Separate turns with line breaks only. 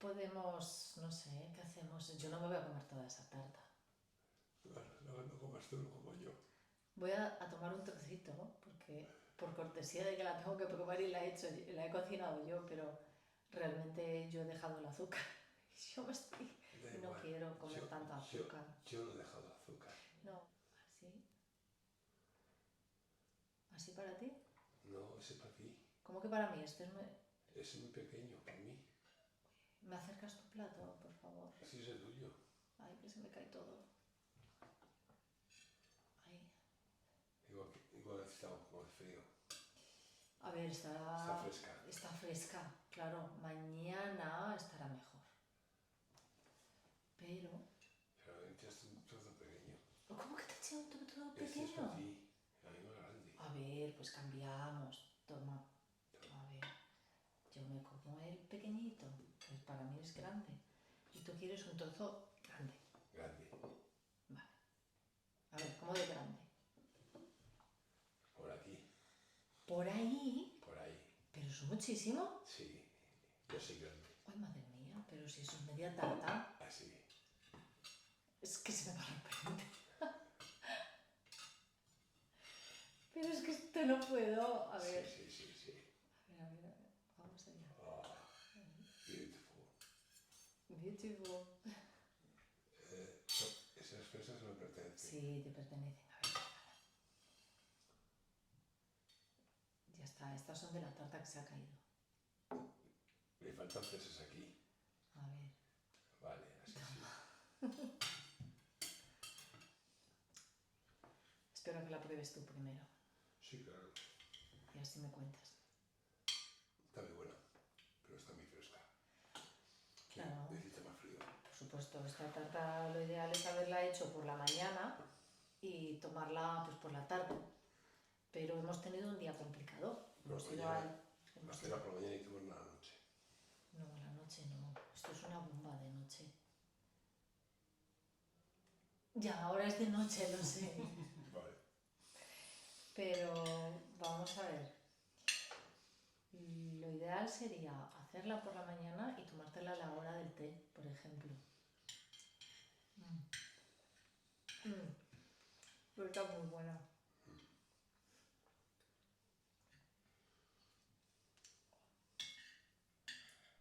podemos, no sé, ¿qué hacemos? Yo no me voy a comer toda esa tarta.
Bueno, no comas tú, no como yo.
Voy a tomar un trocito, ¿no? Porque por cortesía de que la tengo que comer y la he cocinado yo, pero realmente yo he dejado el azúcar. Yo me estoy...
Da
Y no
igual.
quiero comer tanta azúcar.
Yo no he dejado azúcar.
No, así. ¿Así para ti?
No, ese para ti.
¿Cómo que para mí? Este es
Es muy pequeño para mí.
¿Me acercas tu plato, por favor?
Así es el tuyo.
Ay, que se me cae todo. Ay.
Igual está un poco frío.
A ver,
Está fresca.
Está fresca, claro. Mañana estará mejor. Pero...
Pero es un trozo pequeño.
¿Cómo que te eché un trozo
Este es
pequeño?
para ti. A mí más grande.
A ver, pues cambiamos. Toma. A ver. Yo me como el pequeñito, pues para mí es grande. Y tú quieres un trozo grande.
Grande.
Vale. A ver, ¿cómo de grande?
Por aquí.
Por ahí.
Por ahí.
Pero es muchísimo.
Sí. Yo soy grande.
Ay, madre mía, pero si eso es media tarta.
Así.
Es que se me va a romper. Pero es que esto no puedo. A ver.
Sí.
A ver. Vamos allá.
Beautiful.
Beautiful.
Esas fresas me pertenecen.
Sí, te pertenecen. A ver. Ya está, estas son de la tarta que se ha caído.
Me faltan fresas aquí.
A ver.
Vale, así sí.
Espero que la pruebes tú primero.
Sí, claro.
Y así me cuentas.
Está muy buena, pero está muy fresca.
Claro.
Necesita más frío.
Por supuesto, esta tarta lo ideal es haberla hecho por la mañana y tomarla pues por la tarde. Pero hemos tenido un día complicado.
Hacerla por la mañana y tomarla a la noche.
No, la noche no. Esto es una bomba de noche. Ya, ahora es de noche, lo sé.
Vale.
Pero vamos a ver. Lo ideal sería hacerla por la mañana y tomártela a la hora del té, por ejemplo. Pero está muy buena.